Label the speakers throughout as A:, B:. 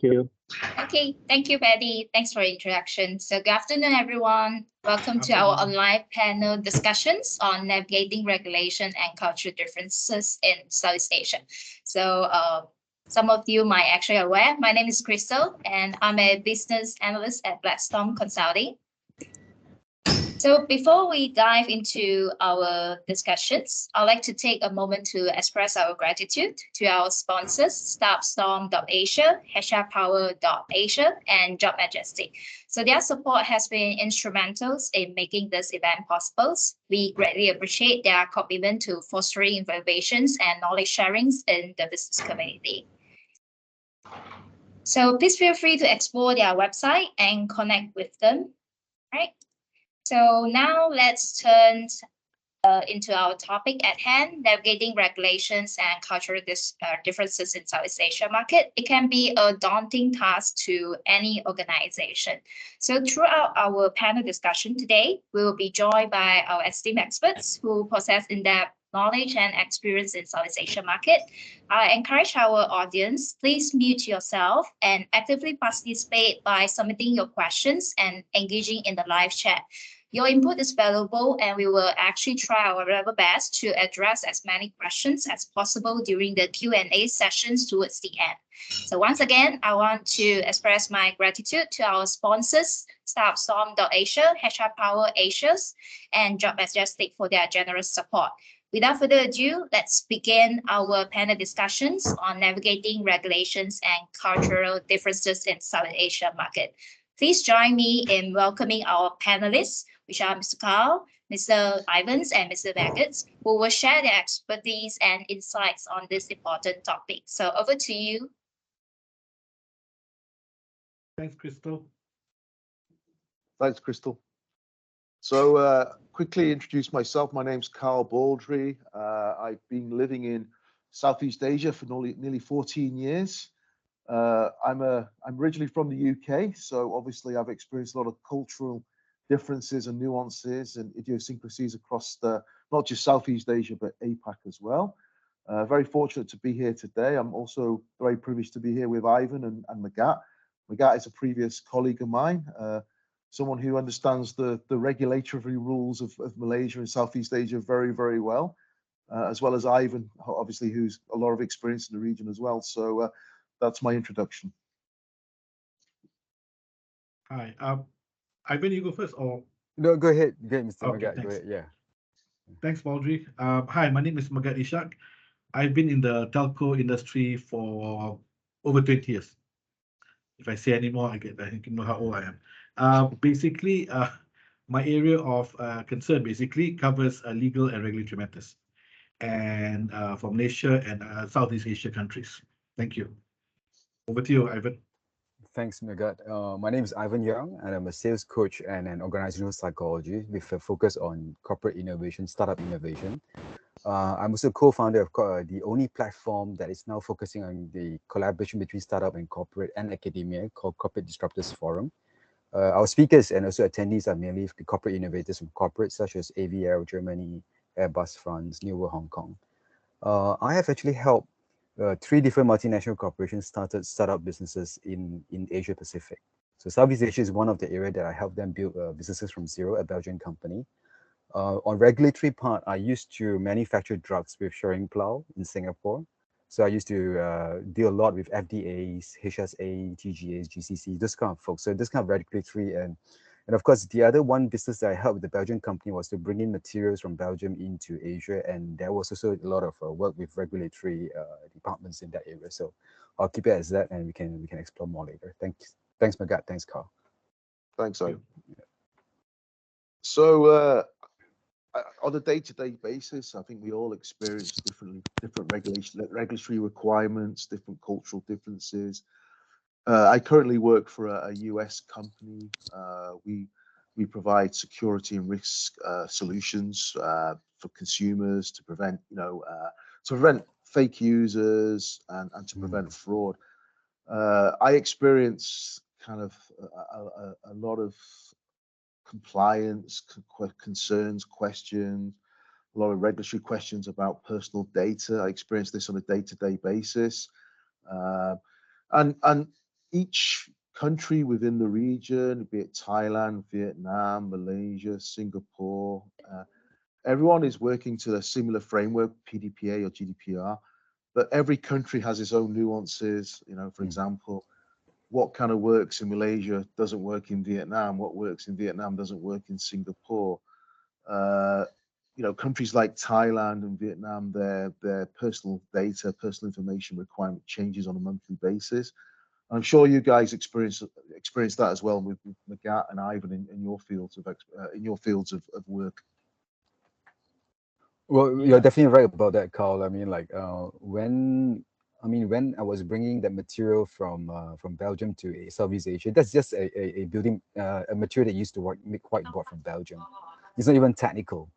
A: you.
B: Okay, thank you, Betty. Thanks for the introduction. So, good afternoon, everyone. Welcome to our
C: Afternoon.
B: online panel discussions on navigating regulation and cultural differences in Southeast Asia. Some of you might actually aware, my name is Crystal, and I'm a business analyst at Blackstone Consulting. So before we dive into our discussions, I'd like to take a moment to express our gratitude to our sponsors, StartStorm.Asia, HRPower.Asia, and Job Majestic. So their support has been instrumental in making this event possible. We greatly appreciate their commitment to fostering innovations and knowledge sharings in the business community. So please feel free to explore their website and connect with them. Right. So now let's turn into our topic at hand, navigating regulations and cultural differences in Southeast Asia market. It can be a daunting task to any organization. So throughout our panel discussion today, we will be joined by our esteemed experts who possess in-depth knowledge and experience in Southeast Asia market. I encourage our audience, please mute yourself and actively participate by submitting your questions and engaging in the live chat. Your input is valuable, and we will actually try our level best to address as many questions as possible during the Q&A sessions towards the end. So once again, I want to express my gratitude to our sponsors, StartStorm.Asia, HR Power Asia, and Job Majestic for their generous support. Without further ado, let's begin our panel discussions on navigating regulations and cultural differences in South Asia market. Please join me in welcoming our panelists, which are Mr. Carl, Mr. Ivans, and Mr. Maggots, who will share their expertise and insights on this important topic. So over to you.
C: Thanks, Crystal.
D: Thanks, Crystal. So quickly introduce myself. My name's Carl Baldry. I've been living in Southeast Asia for nearly 14 years. I'm originally from the UK, so obviously I've experienced a lot of cultural differences and nuances and idiosyncrasies across not just Southeast Asia, but APAC as well. Very fortunate to be here today. I'm also very privileged to be here with Ivan and Magat. Magat is a previous colleague of mine, someone who understands the regulatory rules of Malaysia and Southeast Asia very, very well, as well as Ivan, obviously, who's a lot of experience in the region as well. So that's my introduction.
C: Hi. Ivan, you go first, or
E: No, go ahead, Mr.
C: Okay,
E: Magat. Go
C: thanks.
E: ahead. Yeah.
C: thanks, Baldry. Hi, my name is Magat Ishak. I've been in the telco industry for over 20 years. If I say any more, I can know how old I am. Basically, my area of concern basically covers legal and regulatory matters, and for Malaysia and Southeast Asia countries. Thank you. Over to you, Ivan.
E: Thanks, Magat. My name is Ivan Young, and I'm a sales coach and an organizational psychology with a focus on corporate innovation, startup innovation. I'm also co-founder of the only platform that is now focusing on the collaboration between startup and corporate and academia called Corporate Disruptors Forum. Our speakers and also attendees are mainly the corporate innovators from corporates such as AVL Germany, Airbus France, New World Hong Kong. I have actually helped 3 different multinational corporations startup businesses in Asia Pacific. So Southeast Asia is one of the area that I helped them build businesses from zero, a Belgian company. On regulatory part, I used to manufacture drugs with Schering-Plough in Singapore. So I used to deal a lot with FDAs, HSA, TGAs, GCC, this kind of folks. So this kind of regulatory and of course, the other one business that I helped with the Belgian company was to bring in materials from Belgium into Asia. And there was also a lot of work with regulatory departments in that area. So I'll keep it as that, and we can explore more later. Thanks, Magat. Thanks, Carl.
D: Thanks, Ivan. So on a day-to-day basis, I think we all experience different regulatory requirements, different cultural differences. I currently work for a US company. We provide security and risk solutions for consumers to prevent, fake users and to prevent fraud. I experience kind of a lot of compliance concerns, questions, a lot of regulatory questions about personal data. I experience this on a day-to-day basis, and each country within the region, be it Thailand, Vietnam, Malaysia, Singapore, everyone is working to a similar framework, PDPA or GDPR, but every country has its own nuances. You know, for example, what kind of works in Malaysia doesn't work in Vietnam, what works in Vietnam doesn't work in Singapore. You know, countries like Thailand and Vietnam, their personal data, personal information requirement changes on a monthly basis. I'm sure you guys experience that as well with Magat and Ivan in your fields of work.
E: Well, you're definitely right about that, Carl. I mean, like when I was bringing that material from Belgium to Southeast Asia, that's just a building a material that used to make whiteboard from Belgium. It's not even technical,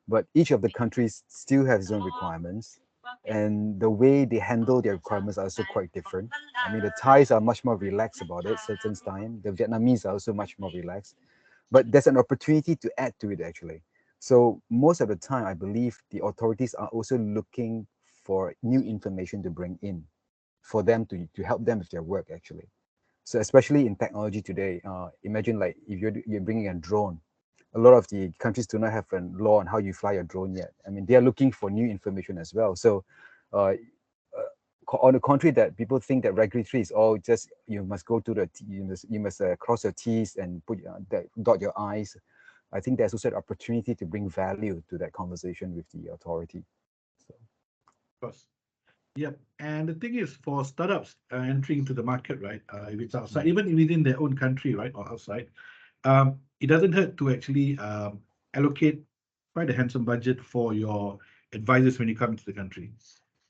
E: but each of the countries still have its own requirements, and the way they handle their requirements are also quite different. I mean, the Thais are much more relaxed about it certain time. The Vietnamese are also much more relaxed, but there's an opportunity to add to it actually. So most of the time, I believe the authorities are also looking for new information to bring in for them to help them with their work actually. So especially in technology today, imagine like if you're bringing a drone, a lot of the countries do not have a law on how you fly a drone yet. I mean, they are looking for new information as well. So uh, on the contrary, that people think that regulatory is all just you must go to the you must cross your T's and dot your I's. I think there's also an opportunity to bring value to that conversation with the authority. So.
C: Of course. Yep. And the thing is, for startups entering into the market, right, if it's outside, even within their own country, right, or outside, it doesn't hurt to actually allocate quite a handsome budget for your advisors when you come into the country.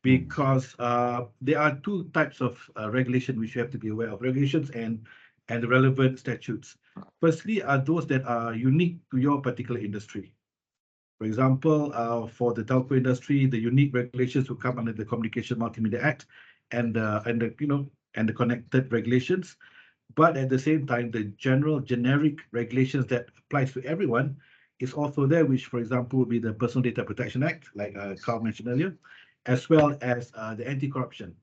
C: Because there are two types of regulation which you have to be aware of, regulations and the relevant statutes. Firstly, are those that are unique to your particular industry. For example, for the telco industry, the unique regulations will come under the Communication Multimedia Act and the connected regulations. But at the same time, the general generic regulations that applies to everyone is also there, which, for example, will be the Personal Data Protection Act, like Carl mentioned earlier, as well as the anti-corruption.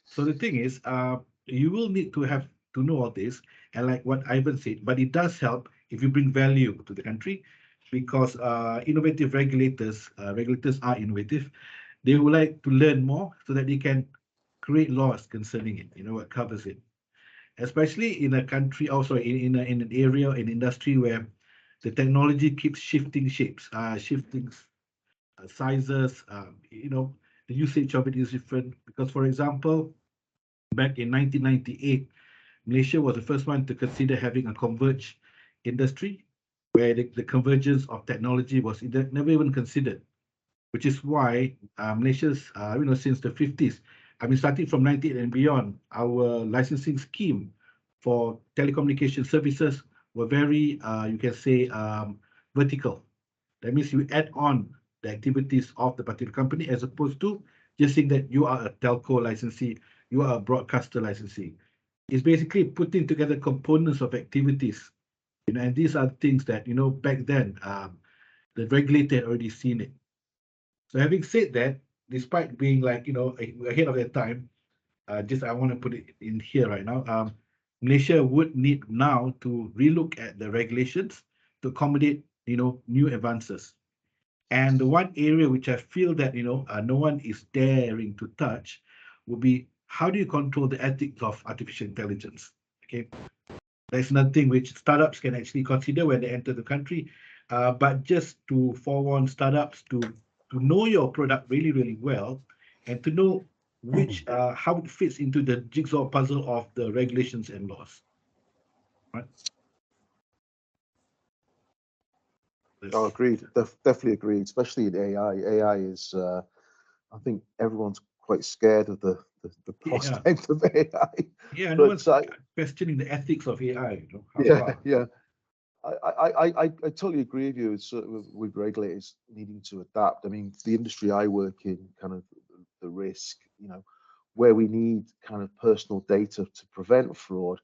C: So the thing is, you will need to have to know all this, and like what Ivan said, but it does help if you bring value to the country, because innovative regulators are innovative. They would like to learn more so that they can create laws concerning it. You know what covers it, especially in a country, also in an area, an industry where the technology keeps shifting shapes, shifting sizes. The usage of it is different because, for example, back in 1998, Malaysia was the first one to consider having a converged industry where the convergence of technology was never even considered, which is why Malaysia's, since the 50s, I mean, starting from 98 and beyond, our licensing scheme for telecommunication services were very, you can say, vertical. That means you add on the activities of the particular company as opposed to just saying that you are a telco licensee, you are a broadcaster licensee. It's basically putting together components of activities, and these are things that, back then, the regulator had already seen it. So having said that, despite being like, ahead of their time, I want to put it in here right now. Malaysia would need now to relook at the regulations to accommodate, new advances. And the one area which I feel that, no one is daring to touch would be, how do you control the ethics of artificial intelligence? Okay, that's another thing which startups can actually consider when they enter the country. But just to forewarn startups to know your product really, really well, and to know which how it fits into the jigsaw puzzle of the regulations and laws. Right?
D: Oh, agreed. Definitely agreed. Especially in AI. AI is, I think everyone's quite scared of the prospect of AI.
C: Yeah, no
D: But
C: one's questioning the ethics of AI.
D: yeah. I totally agree with you. It's with regulators needing to adapt. I mean, the industry I work in, kind of the risk, where we need kind of personal data to prevent fraud,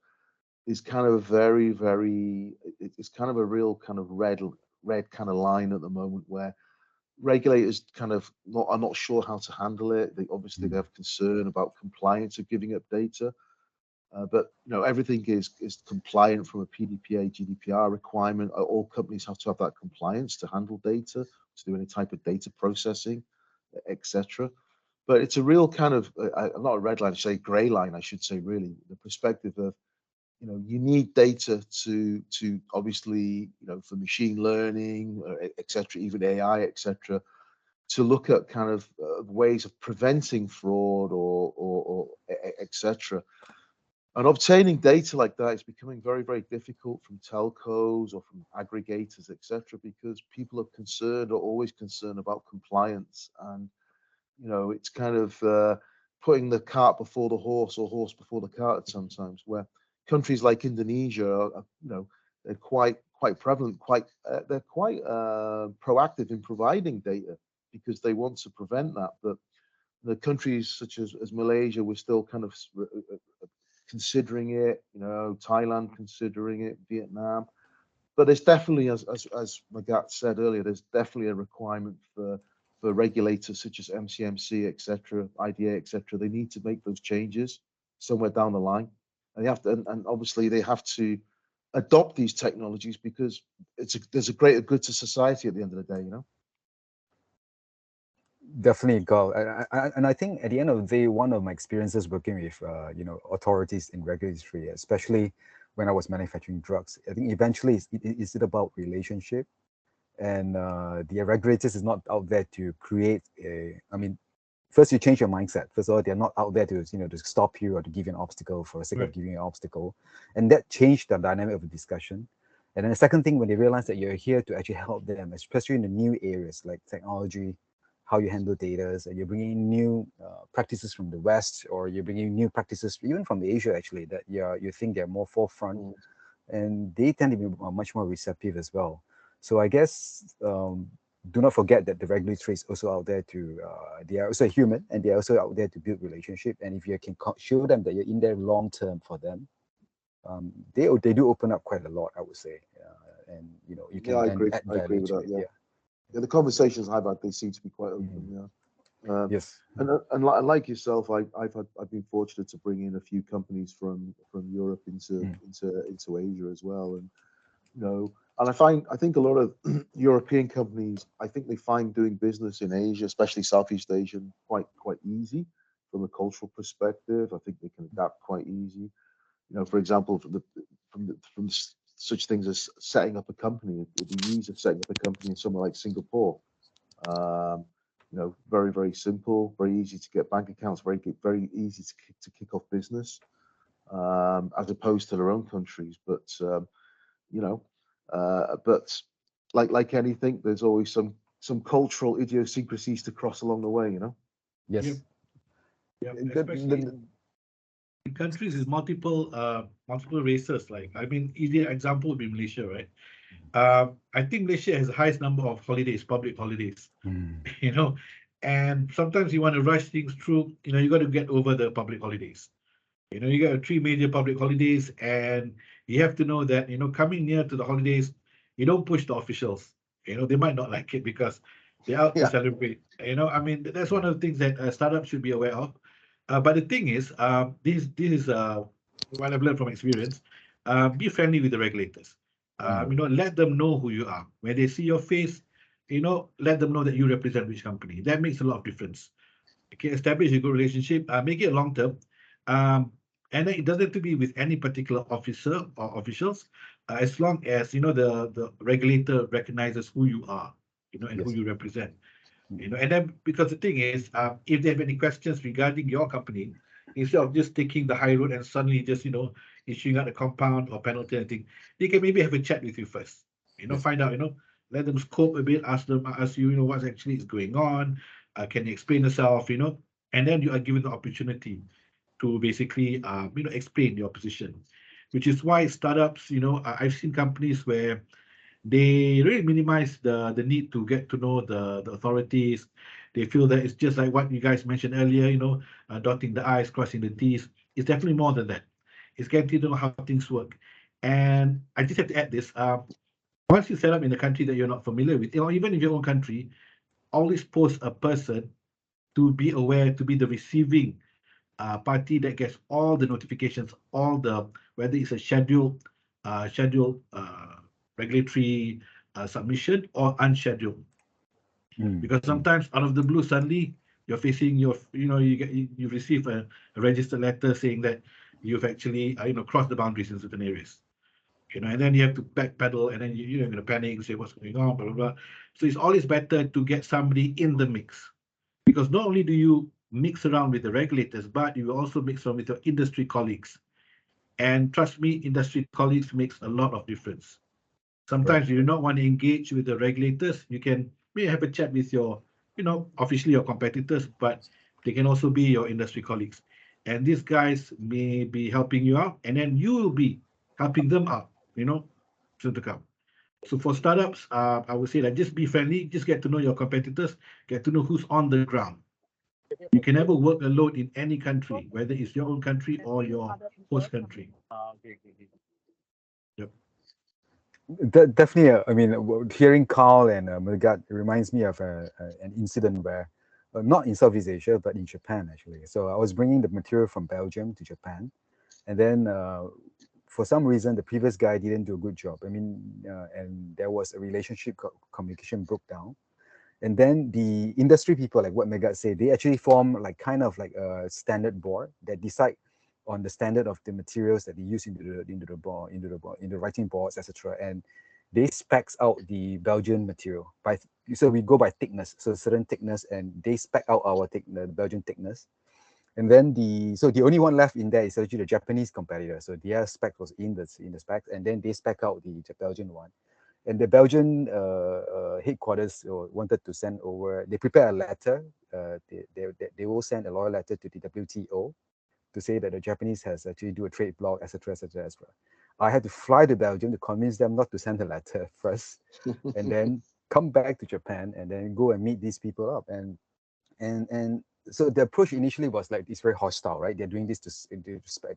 D: is kind of very, very. It's kind of a real kind of red kind of line at the moment where regulators kind of are not sure how to handle it. They obviously have concern about compliance of giving up data. But everything is compliant from a PDPA, GDPR requirement. All companies have to have that compliance to handle data, to do any type of data processing, etc. But it's a real kind of not a red line, say grey line, I should say, really, the perspective of you need data to obviously for machine learning, etc., even AI, etc., to look at kind of ways of preventing fraud or etc. And obtaining data like that is becoming very, very difficult from telcos or from aggregators, etc., because people are concerned, or always concerned about compliance. And, it's kind of putting the cart before the horse, or horse before the cart sometimes, where countries like Indonesia are they're quite prevalent, they're quite proactive in providing data because they want to prevent that. But the countries such as Malaysia, we're still kind of considering it, Thailand considering it, Vietnam. But there's definitely, as Magat said earlier, there's definitely a requirement for regulators such as MCMC, etc., IDA, etc. They need to make those changes somewhere down the line, and they have to, and obviously they have to adopt these technologies because there's a greater good to society at the end of the day,
E: Definitely, Carl. And I think at the end of the day, one of my experiences working with authorities in regulatory, especially when I was manufacturing drugs, I think eventually is it about relationship, and the regulators is not out there to create first you change your mindset. First of all, they're not out there to to stop you or to give you an obstacle for the sake of giving you an obstacle, and that changed the dynamic of the discussion. And then the second thing, when they realize that you're here to actually help them, especially in the new areas like technology, how you handle data, and you're bringing new practices from the West, or you're bringing new practices even from Asia, actually, that you think they're more forefront, and they tend to be much more receptive as well. So I guess do not forget that the regulatory is also out there to, they are also human, and they're also out there to build relationship. And if you can show them that you're in there long term for them, they do open up quite a lot, I would say. And you can
D: I
E: then
D: agree.
E: add
D: I agree
E: value
D: with
E: to
D: that.
E: it.
D: Yeah.
E: Yeah.
D: The conversations I've had, they seem to be quite open. Yeah.
E: Yes.
D: And like yourself, I've been fortunate to bring in a few companies from Europe into Asia as well, and and I think a lot of European companies, I think they find doing business in Asia, especially Southeast Asia, quite easy from a cultural perspective. I think they can adapt quite easy. For example, from such things as setting up a company, the ease of setting up a company in somewhere like Singapore. Very, very simple, very easy to get bank accounts, very easy to kick off business, as opposed to their own countries. But but like anything, there's always some cultural idiosyncrasies to cross along the way.
E: Yes.
C: Yeah, especially in countries with multiple races. Like, I mean, easy example would be Malaysia, right? I think Malaysia has the highest number of holidays, public holidays. And sometimes you want to rush things through. You got to get over the public holidays. You got 3 major public holidays, and you have to know that coming near to the holidays, you don't push the officials. They might not like it because they're out to celebrate. I mean, that's one of the things that startups should be aware of. But the thing is, this is what I've learned from experience. Be friendly with the regulators. Let them know who you are. When they see your face, let them know that you represent which company. That makes a lot of difference. Okay, establish a good relationship. Make it long term. And then it doesn't have to be with any particular officer or officials, as long as the regulator recognizes who you are, and who you represent. And then, because the thing is, if they have any questions regarding your company, instead of just taking the high road and suddenly just issuing out a compound or penalty or anything, they can maybe have a chat with you first. Find out, let them scope a bit, ask you, what actually is going on. Can you explain yourself, and then you are given the opportunity to basically explain your position, which is why startups, I've seen companies where they really minimize the need to get to know the authorities. They feel that it's just like what you guys mentioned earlier, dotting the I's, crossing the T's. It's definitely more than that. It's getting to know how things work. And I just have to add this. Once you set up in a country that you're not familiar with, even in your own country, always post a person to be aware, to be the receiving party that gets all the notifications, whether it's a scheduled regulatory submission or unscheduled. Because sometimes out of the blue, suddenly you're facing you receive a registered letter saying that you've actually crossed the boundaries in certain areas. And then you have to backpedal, and then you're going to panic and say what's going on, blah blah blah. So it's always better to get somebody in the mix, because not only do you mix around with the regulators, but you also mix around with your industry colleagues. And trust me, industry colleagues makes a lot of difference. Sometimes you do not want to engage with the regulators. You can maybe have a chat with your, officially your competitors, but they can also be your industry colleagues. And these guys may be helping you out, and then you will be helping them out, soon to come. So for startups, I would say that just be friendly, just get to know your competitors, get to know who's on the ground. You can never work alone in any country, whether it's your own country or your host country. Yep.
E: Definitely, I mean, hearing Carl and Mulgat reminds me of an incident where, not in Southeast Asia, but in Japan, actually. So I was bringing the material from Belgium to Japan, and then for some reason, the previous guy didn't do a good job. I mean, and there was a relationship communication broke down. And then the industry people, like what Megat said, they actually form like kind of like a standard board that decide on the standard of the materials that they use into the writing boards, etc. And they specs out the Belgian material so we go by thickness, so certain thickness, and they spec out the Belgian thickness. And then the only one left in there is actually the Japanese competitor. So their spec was in the specs, and then they spec out the Belgian one. And the Belgian headquarters wanted to send over. They prepare a letter. They will send a lawyer letter to the WTO to say that the Japanese has actually do a trade block, etc., etc. as well. I had to fly to Belgium to convince them not to send a letter first, and then come back to Japan and then go and meet these people up. And so the approach initially was like it's very hostile, right? They're doing this to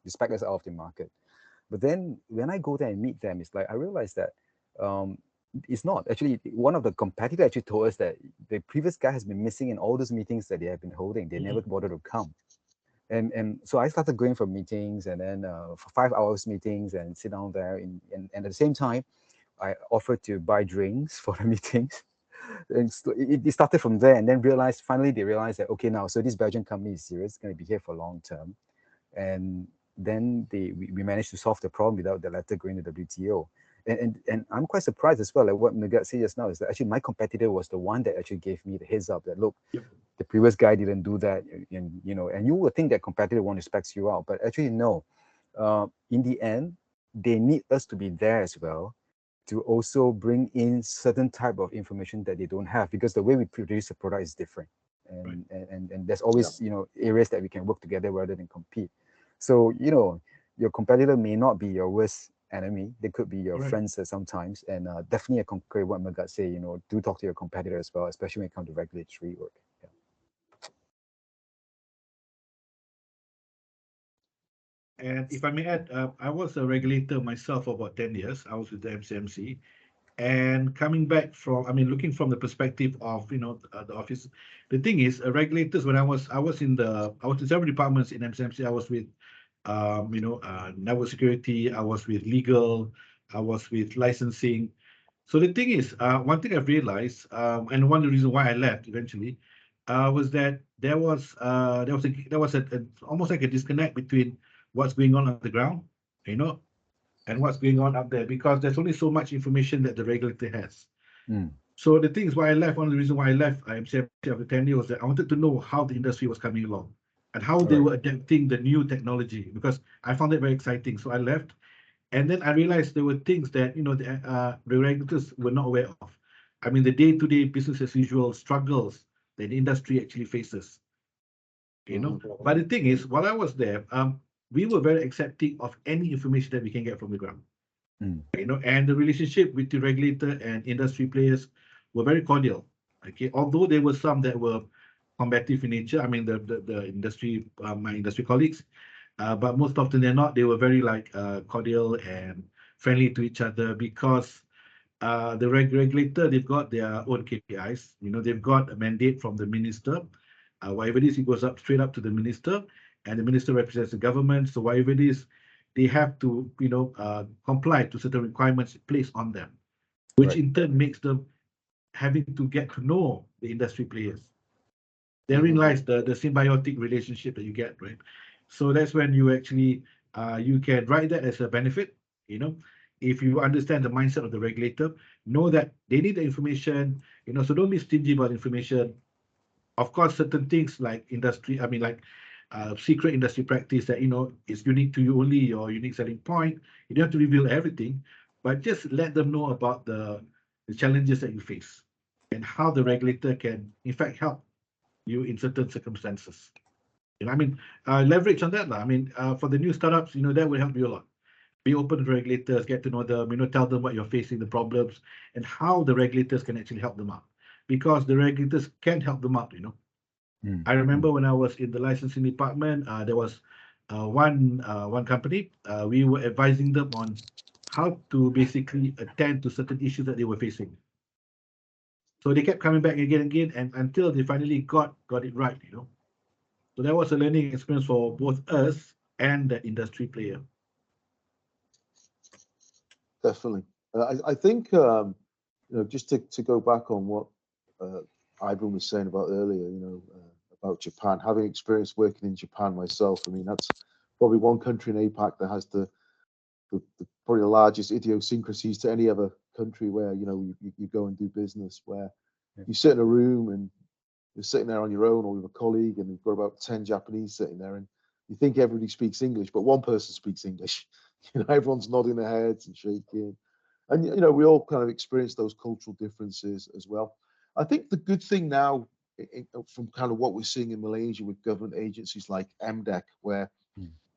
E: spec us out of the market. But then when I go there and meet them, it's like I realized that it's not actually. One of the competitors actually told us that the previous guy has been missing in all those meetings that they have been holding. They never bothered to come. And so I started going for meetings, and then for 5 hours meetings, and sit down there. And at the same time, I offered to buy drinks for the meetings. And it started from there, and then finally they realized that, okay, now, so this Belgian company is serious, it's going to be here for long term. And then we managed to solve the problem without the letter going to WTO. And I'm quite surprised as well, like what Megat said just now, is that actually my competitor was the one that actually gave me the heads up that, look, the previous guy didn't do that, and you would think that competitor won't respect you out, but actually no. In the end, they need us to be there as well, to also bring in certain type of information that they don't have, because the way we produce a product is different, and there's always areas that we can work together rather than compete. So your competitor may not be your worst enemy; they could be your friends sometimes. And definitely, I concur what Megat say. Do talk to your competitor as well, especially when it comes to regulatory work. Yeah.
C: And if I may add, I was a regulator myself for about 10 years. I was with the MCMC. And coming back looking from the perspective of, the office, the thing is, regulators, when I was in several departments in MCMC. I was with, network security, I was with legal, I was with licensing. So the thing is, one thing I've realized, and one of the reasons why I left eventually, was that there was almost like a disconnect between what's going on the ground, and what's going on up there, because there's only so much information that the regulator has. So the thing is why I left, one of the reasons why I left IMCMC after 10 years was that I wanted to know how the industry was coming along and how they were adapting the new technology, because I found it very exciting. So I left, and then I realized there were things that the regulators were not aware of. I mean, the day-to-day business as usual struggles that the industry actually faces. But the thing is, while I was there, we were very accepting of any information that we can get from the ground. And the relationship with the regulator and industry players were very cordial. Okay, although there were some that were combative in nature. I mean, the industry, my industry colleagues, but most often than not, they were very cordial and friendly to each other, because the regulator, they've got their own KPIs. They've got a mandate from the minister. Whatever it is, it goes straight up to the minister, and the minister represents the government. So whatever it is, they have to, comply to certain requirements placed on them, which
E: Right.
C: in turn makes them having to get to know the industry players. Therein
D: Mhm.
C: lies the symbiotic relationship that you get, right? So that's when you actually you can write that as a benefit, if you understand the mindset of the regulator, know that they need the information, so don't be stingy about information. Of course, certain things like industry, I mean, like secret industry practice that is unique to you only, your unique selling point. You don't have to reveal everything, but just let them know about the challenges that you face and how the regulator can, in fact, help you in certain circumstances. I mean, leverage on that, lah. I mean, for the new startups, that will help you a lot. Be open to regulators, get to know them, tell them what you're facing, the problems, and how the regulators can actually help them out. Because the regulators can help them out.
E: Mm.
C: I remember when I was in the licensing department, there was one company. We were advising them on how to basically attend to certain issues that they were facing. So they kept coming back again and again, and until they finally got it right. So that was a learning experience for both us and the industry player.
D: Definitely. I think just to go back on what Ivan was saying about earlier, about Japan, having experience working in Japan myself. I mean, that's probably one country in APAC that has the probably the largest idiosyncrasies to any other country where you go and do business, where you sit in a room and you're sitting there on your own or with a colleague, and you've got about 10 Japanese sitting there, and you think everybody speaks English, but one person speaks English. Everyone's nodding their heads and shaking. And, we all kind of experience those cultural differences as well. I think the good thing now, from kind of what we're seeing in Malaysia with government agencies like MDEC, where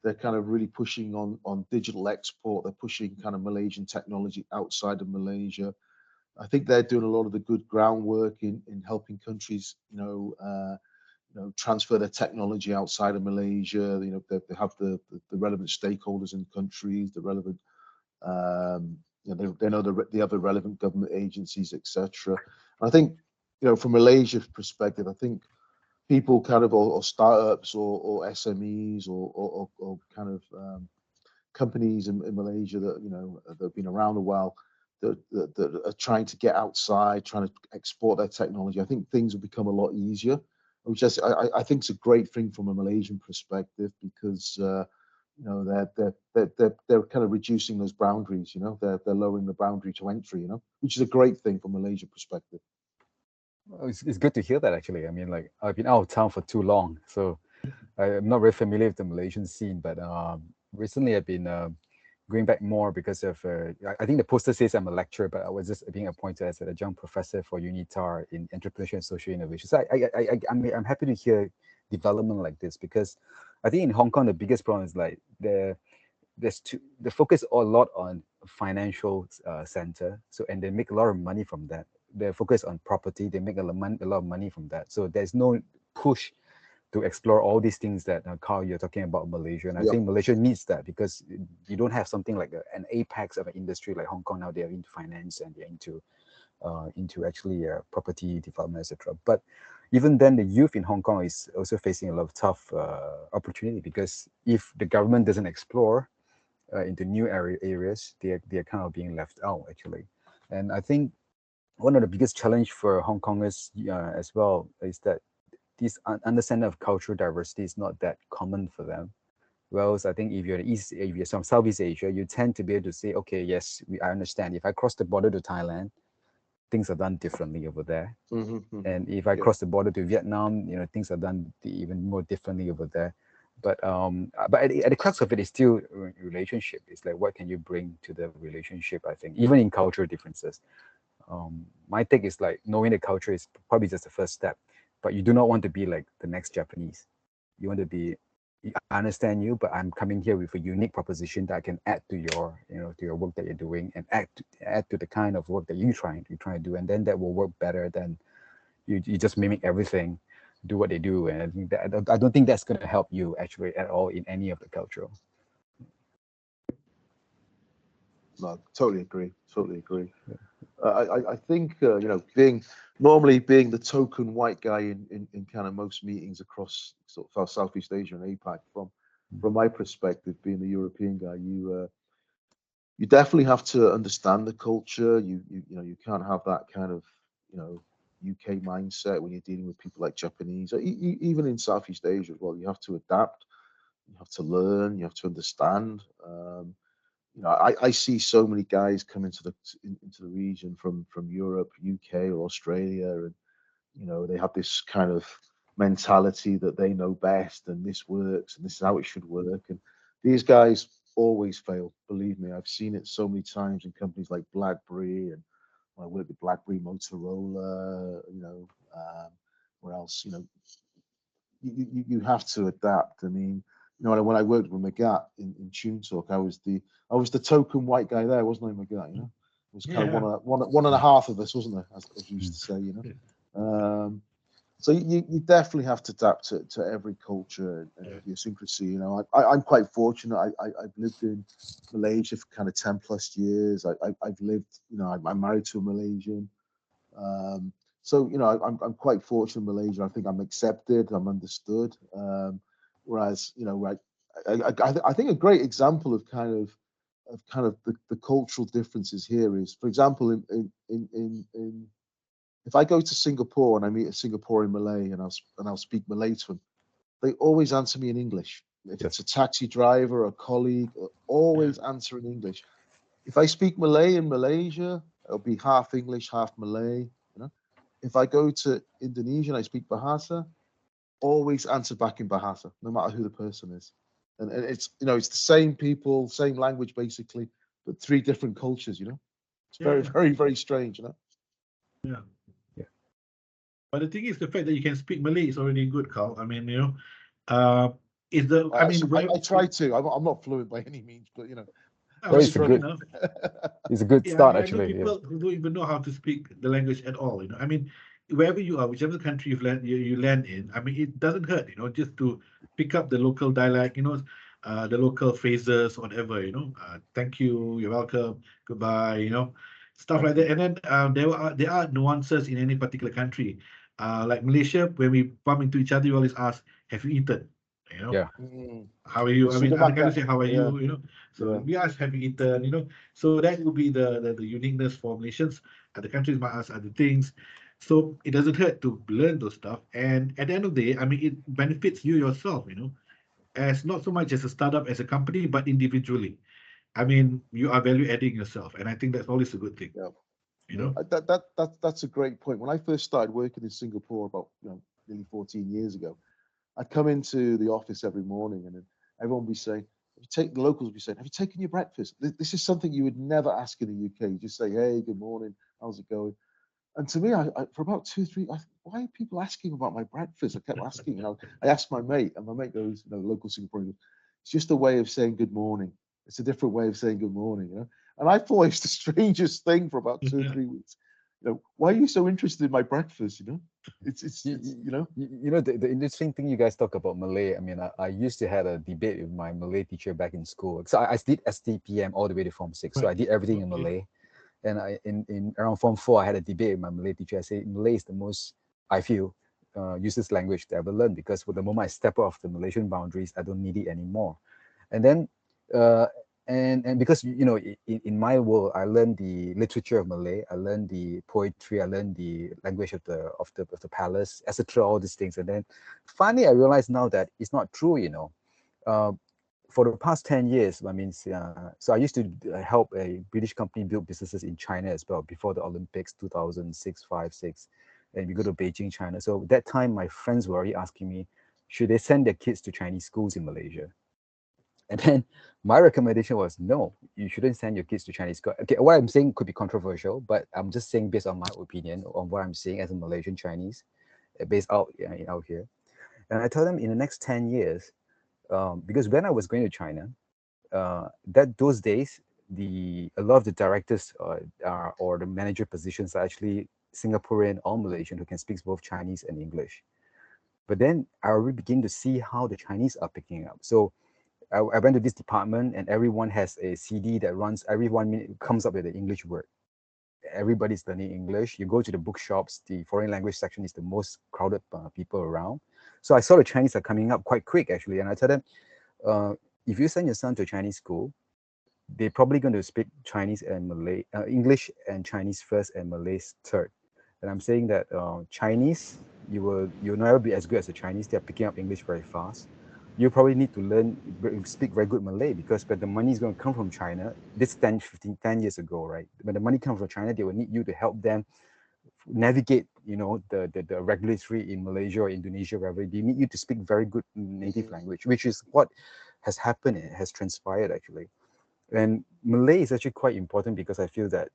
D: they're kind of really pushing on digital export, they're pushing kind of Malaysian technology outside of Malaysia. I think they're doing a lot of the good groundwork in helping countries, transfer their technology outside of Malaysia. They have the relevant stakeholders in countries, the relevant, they know the other relevant government agencies, etc. I think, from Malaysia's perspective, I think people kind of, or startups or SMEs or kind of companies in Malaysia that that have been around a while, that are trying to get outside, trying to export their technology. I think things have become a lot easier, which I think is a great thing from a Malaysian perspective, because they're kind of reducing those boundaries. They're lowering the boundary to entry. Which is a great thing from a Malaysian perspective.
E: Well, it's good to hear that, actually. I mean, like, I've been out of town for too long, so I'm not very familiar with the Malaysian scene. But recently I've been going back more because of I think the poster says I'm a lecturer, but I was just being appointed as an adjunct professor for UNITAR in entrepreneurship and social innovation. So I'm happy to hear development like this, because I think in Hong Kong the biggest problem is like the focus a lot on financial center. So, and they make a lot of money from that. They focus on property. They make a lot of money from that. So there's no push to explore all these things that Carl, you're talking about Malaysia. And I think Malaysia needs that, because you don't have something like an apex of an industry like Hong Kong. Now they're into finance and they're into actually property development, etc. But even then, the youth in Hong Kong is also facing a lot of tough opportunity, because if the government doesn't explore into new areas, they're kind of being left out, actually. And I think one of the biggest challenge for Hong Kongers as well is that this understanding of cultural diversity is not that common for them. Whereas I think if you're if you're from Southeast Asia, you tend to be able to say, okay, yes, I understand. If I cross the border to Thailand, things are done differently over there. And if I cross the border to Vietnam, things are done even more differently over there. But at the crux of it is still relationship. It's like, what can you bring to the relationship? I think even in cultural differences, my take is like, knowing the culture is probably just the first step. But you do not want to be like the next Japanese. You want to be, I understand you, but I'm coming here with a unique proposition that I can add to your, to your work that you're doing, and add to the kind of work that you're trying to do, and then that will work better than you just mimic everything, do what they do. And I think that I don't think that's going to help you actually at all in any of the cultural.
D: No, totally agree. Totally agree. I think being the token white guy in kind of most meetings across sort of Southeast Asia and APAC, from my perspective, being the European guy, you definitely have to understand the culture. You can't have that kind of UK mindset when you're dealing with people like Japanese, or even in Southeast Asia as well. You have to adapt. You have to learn. You have to understand. I see so many guys come into the region from Europe, UK, or Australia, and they have this kind of mentality that they know best, and this works, and this is how it should work. And these guys always fail. Believe me, I've seen it so many times in companies like BlackBerry, and when I worked with BlackBerry, Motorola, where else, you have to adapt. I mean, when I worked with Magat in Tune Talk, I was the token white guy there, wasn't I, Magat? It was kind of one and a half of us, wasn't there, as you used to say, So you definitely have to adapt to every culture and idiosyncrasy. I'm quite fortunate. I've lived in Malaysia for kind of 10 plus years. I've lived, I'm married to a Malaysian. So I'm quite fortunate in Malaysia. I think I'm accepted, I'm understood. Whereas I think a great example of kind of the cultural differences here is, for example, in if I go to Singapore and I meet a Singaporean Malay and I'll speak Malay to them, they always answer me in English. If it's a taxi driver or a colleague, always answer in English. If I speak Malay in Malaysia, it'll be half English, half Malay. If I go to Indonesia and I speak Bahasa, always answer back in Bahasa, no matter who the person is. And it's it's the same people, same language basically, but three different cultures. It's very, very, very strange.
C: Yeah. But the thing is, the fact that you can speak Malay is already good, Carl. I mean, is the I mean,
D: I try to. I'm not fluent by any means, but
C: well,
E: it's a good
C: enough.
E: it's a good
C: Yeah,
E: start
C: I know
E: actually.
C: people who don't even know how to speak the language at all. I mean, wherever you are, whichever country you land in, I mean, it doesn't hurt, just to pick up the local dialect, the local phrases, whatever, thank you, you're welcome, goodbye, stuff like that. And then there are nuances in any particular country. Like Malaysia, when we bump into each other, we always ask, "Have you eaten?"
E: Yeah.
C: How are you? I mean, other countries say, "How are you?" So
D: Yeah.
C: we ask, "Have you eaten?" So that would be the uniqueness for Malaysians. Other countries might ask other things. So it doesn't hurt to learn those stuff. And at the end of the day, I mean, it benefits you yourself, as not so much as a startup, as a company, but individually. I mean, you are value adding yourself, and I think that's always a good thing.
D: Yeah.
C: You know.
D: That's a great point. When I first started working in Singapore about nearly 14 years ago, I'd come into the office every morning, and then everyone would be saying, the locals would be saying, "Have you taken your breakfast?" This is something you would never ask in the UK. You just say, "Hey, good morning, how's it going?" And to me, I for about 2, 3, why are people asking about my breakfast? I kept asking, I asked my mate, and my mate goes, local Singaporean, it's just a way of saying good morning. It's a different way of saying good morning, And I thought it's the strangest thing for about 2 or 3 weeks. Why are you so interested in my breakfast? It's
E: the interesting thing you guys talk about Malay. I mean, I used to have a debate with my Malay teacher back in school. So I did STPM all the way to Form 6. So I did everything in Malay. And in around Form 4, I had a debate with my Malay teacher. I said Malay is the most, I feel, useless language to ever learn, because for the moment I step off the Malaysian boundaries, I don't need it anymore. And then and because in my world, I learned the literature of Malay, I learned the poetry, I learned the language of the palace, etc., all these things. And then finally I realized now that it's not true. For the past 10 years, I mean, so I used to help a British company build businesses in China as well before the Olympics, 2006, 5, 6, and we go to Beijing, China. So that time, my friends were already asking me, should they send their kids to Chinese schools in Malaysia? And then my recommendation was, no, you shouldn't send your kids to Chinese school. Okay, what I'm saying could be controversial, but I'm just saying based on my opinion, on what I'm seeing as a Malaysian Chinese, based out here. And I tell them in the next 10 years, because when I was going to China, those days, a lot of the directors or the manager positions are actually Singaporean or Malaysian who can speak both Chinese and English. But then I already begin to see how the Chinese are picking up. So I went to this department and everyone has a CD that runs every 1 minute, comes up with an English word. Everybody's learning English. You go to the bookshops, the foreign language section is the most crowded people around. So I saw the Chinese are coming up quite quick actually, and I told them, if you send your son to a Chinese school, they're probably going to speak Chinese and Malay, English and Chinese first, and Malay third. And I'm saying that Chinese, you'll never be as good as the Chinese. They're picking up English very fast. You probably need to speak very good Malay, because when the money is going to come from China, this 10 years ago, right? When the money comes from China, they will need you to help them navigate, the regulatory in Malaysia or Indonesia, wherever. They need you to speak very good native language, which is what has happened. It has transpired actually. And Malay is actually quite important, because I feel that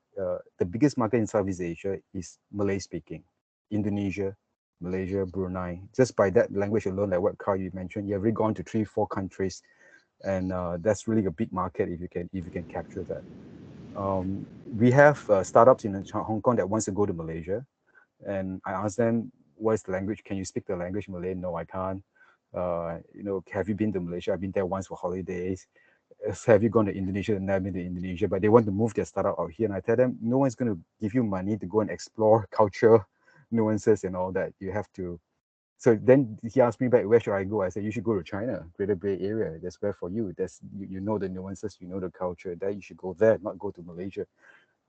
E: the biggest market in Southeast Asia is Malay speaking. Indonesia, Malaysia, Brunei. Just by that language alone, like what Carl you mentioned, you've already gone to 3-4 countries, and that's really a big market if you can capture that. We have startups in Hong Kong that wants to go to Malaysia, and I asked them, what is the language? Can you speak the language Malay? No, I can't. Have you been to Malaysia? I've been there once for holidays. Have you gone to Indonesia? And I've been to Indonesia, but they want to move their startup out here. And I tell them, no one's going to give you money to go and explore culture, nuances, and all that. You have to. So then he asked me back, where should I go? I said, you should go to China, Greater Bay Area. That's where for you. That's you know the nuances, you know the culture. That you should go there, not go to Malaysia.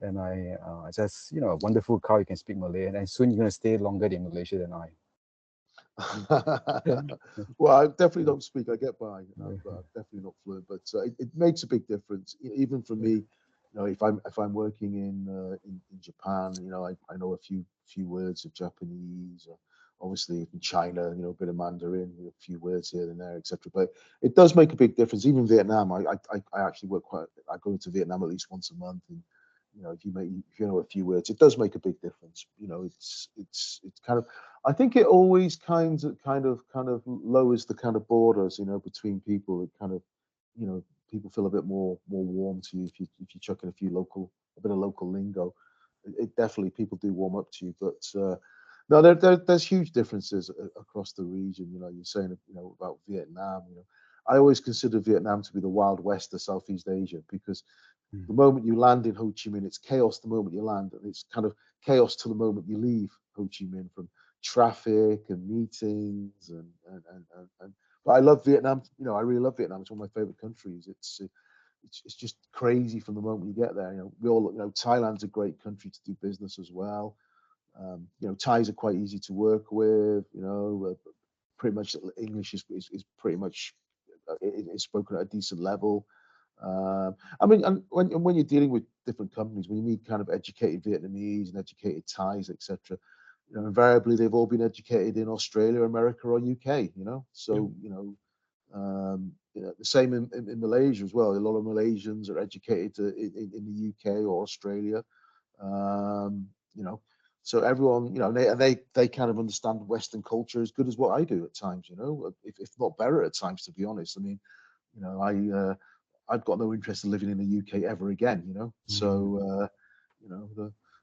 E: And I just, a wonderful Carl, you can speak Malay, and soon you're going to stay longer in Malaysia than I.
D: Well, I definitely don't speak. I get by, but I'm definitely not fluent. But it makes a big difference, even for me. If I'm working in Japan, I know a few words of Japanese. Obviously, in China, a bit of Mandarin, a few words here and there, etc. But it does make a big difference. Even Vietnam, I actually work quite. I go to Vietnam at least once a month, and if you know a few words, it does make a big difference. It's kind of. I think it always kind of lowers the kind of borders, between people. It kind of, people feel a bit more warm to you if you chuck in a bit of local lingo. It definitely, people do warm up to you. But no, there's huge differences across the region. You're saying about Vietnam. I always consider Vietnam to be the Wild West of Southeast Asia, because the moment you land in Ho Chi Minh, it's chaos the moment you land, and it's kind of chaos till the moment you leave Ho Chi Minh, from traffic and meetings and but I love Vietnam. I really love Vietnam. It's one of my favorite countries. It's just crazy from the moment you get there. We all, Thailand's a great country to do business as well. Thais are quite easy to work with. Pretty much English is pretty much it's spoken at a decent level. I mean, and when you're dealing with different companies, when you meet kind of educated Vietnamese and educated Thais, etc., invariably they've all been educated in Australia, America, or UK. So the same in Malaysia as well. A lot of Malaysians are educated in the UK or Australia. So everyone, they kind of understand Western culture as good as what I do at times. If not better at times, to be honest. I mean, I've got no interest in living in the UK ever again. So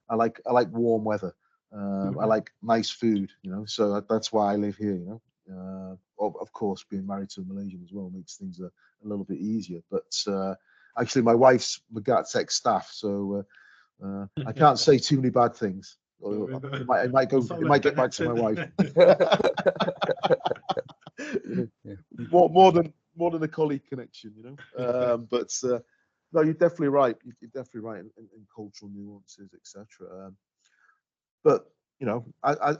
D: I like warm weather. I like nice food. So that's why I live here. Of course, being married to a Malaysian as well makes things a little bit easier. But actually, my wife's Magat Tech staff, so I can't say too many bad things. It might get back to my wife. More than a colleague connection, but no, you're definitely right. You're definitely right in cultural nuances, etc. But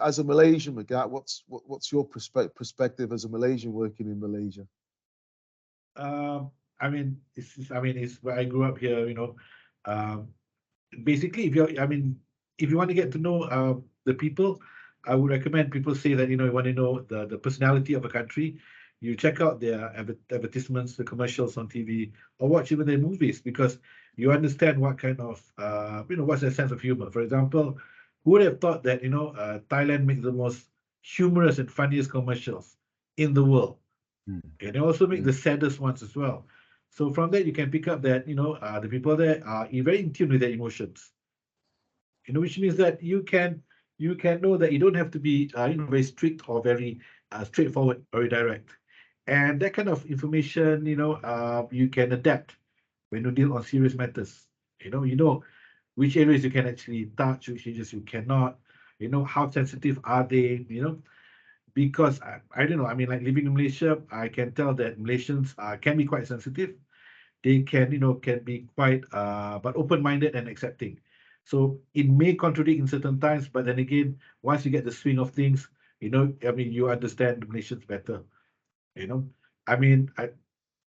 D: as a Malaysian, Magat, what's your perspective as a Malaysian working in Malaysia?
C: It's where I grew up here. Basically, if you want to get to know the people, I would recommend people say that you want to know the personality of a country. You check out their advertisements, the commercials on TV, or watch even their movies, because you understand what kind of what's their sense of humor. For example, who would have thought that Thailand makes the most humorous and funniest commercials in the world, and they also make the saddest ones as well. So from that you can pick up that the people there are very in tune with their emotions. Which means that you can know that you don't have to be very strict or very straightforward or direct. And that kind of information, you can adapt when you deal on serious matters. You know which areas you can actually touch, which areas you cannot. How sensitive are they? Because I don't know. I mean, like living in Malaysia, I can tell that Malaysians can be quite sensitive. They can be quite but open-minded and accepting. So it may contradict in certain times, but then again, once you get the swing of things, I mean, you understand the Malaysians better. You know, I mean,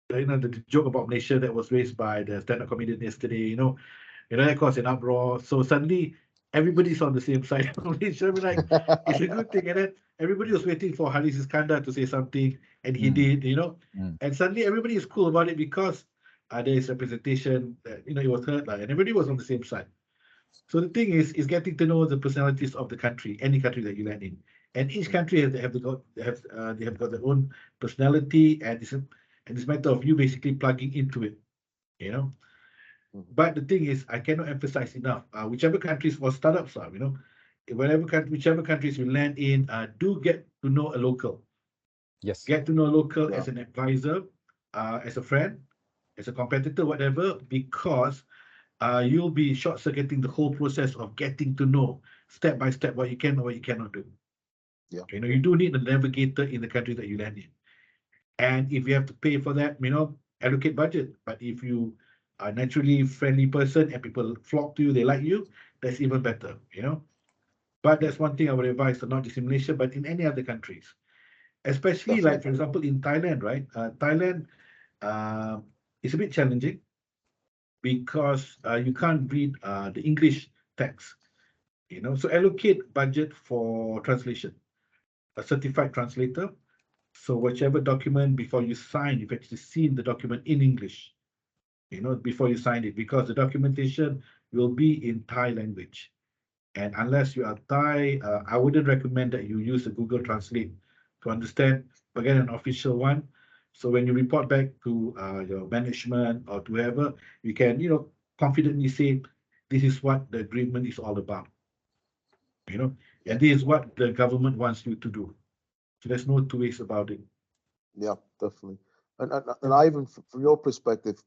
C: the joke about Malaysia that was raised by the stand-up comedian yesterday. That caused an uproar. So suddenly everybody's on the same side of Malaysia. I mean, like, it's a good thing. And then everybody was waiting for Haris Iskandar to say something, and he did.
E: Mm.
C: And suddenly everybody is cool about it because there is representation that, it was heard, like, and everybody was on the same side. So the thing is getting to know the personalities of the country, any country that you land in. And each country they have got their own personality, and it's a matter of you basically plugging into it, you know. But the thing is, I cannot emphasize enough. Whichever countries or startups are, whichever countries you land in, do get to know a local.
E: Yes.
C: Get to know a local
D: Yeah.
C: as an advisor, as a friend, as a competitor, whatever, because you'll be short-circuiting the whole process of getting to know step by step what you can or what you cannot do.
D: Yeah.
C: You do need a navigator in the country that you land in. And if you have to pay for that, allocate budget. But if you are naturally friendly person and people flock to you, they like you, that's even better. But that's one thing I would advise, not just in Malaysia, but in any other countries. Especially like, for
D: Definitely.
C: example, in Thailand, right? Thailand is a bit challenging because you can't read the English text. So allocate budget for translation, a certified translator. So whichever document before you sign, you've actually seen the document in English, before you sign it, because the documentation will be in Thai language. And unless you are Thai, I wouldn't recommend that you use a Google Translate to understand, but get an official one. So when you report back to your management or to whoever, you can, confidently say, this is what the agreement is all about,
D: Yeah.
C: and this is what the government wants you to do. So there's no two ways about it.
D: Yeah, definitely. And Ivan, from your perspective,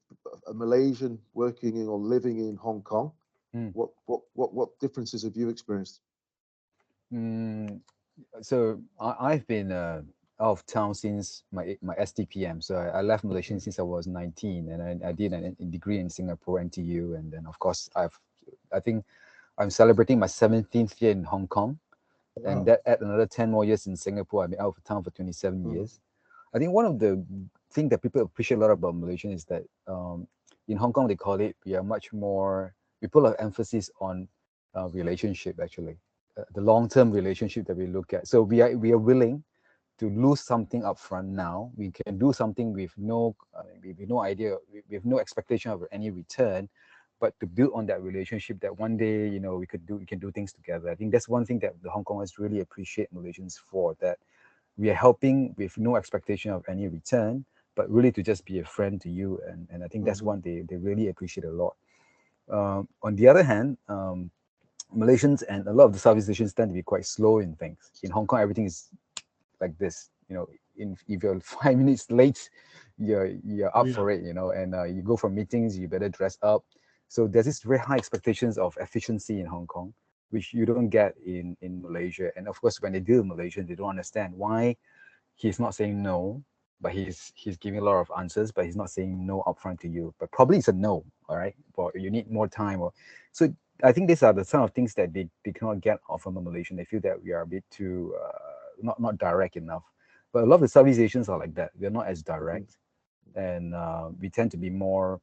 D: a Malaysian working in or living in Hong Kong,
E: Mm.
D: what differences have you experienced?
E: Mm, so I've been out of town since my STPM. So I left Malaysia since I was 19, and I did a degree in Singapore, NTU, and then of course I think I'm celebrating my 17th year in Hong Kong, and
C: Wow.
E: that add another 10 more years in Singapore. I've been out of town for 27 years. I think one of the thing that people appreciate a lot about Malaysian is that in Hong Kong they call it, we put a lot of emphasis on relationship, actually, the long-term relationship that we look at. So we are willing to lose something upfront now. We can do something with no idea, with no expectation of any return, but to build on that relationship that one day, we can do things together. I think that's one thing that the Hong Kongers really appreciate Malaysians for, that we are helping with no expectation of any return, but really to just be a friend to you. And I think that's one they really appreciate a lot. On the other hand, Malaysians and a lot of the Southeast Asians tend to be quite slow in things. In Hong Kong, everything is like this. If you're 5 minutes late, you're
C: Oh,
E: up
C: yeah.
E: for it. And you go for meetings, you better dress up. So there's this very high expectations of efficiency in Hong Kong, which you don't get in Malaysia. And of course, when they deal with Malaysians, they don't understand why he's not saying no, but he's giving a lot of answers, but he's not saying no upfront to you. But probably it's a no, all right? Or you need more time. Or so I think these are the some of things that they cannot get from a Malaysian. They feel that we are a bit too not direct enough. But a lot of the Southeast Asians are like that. They're not as direct, and we tend to be more.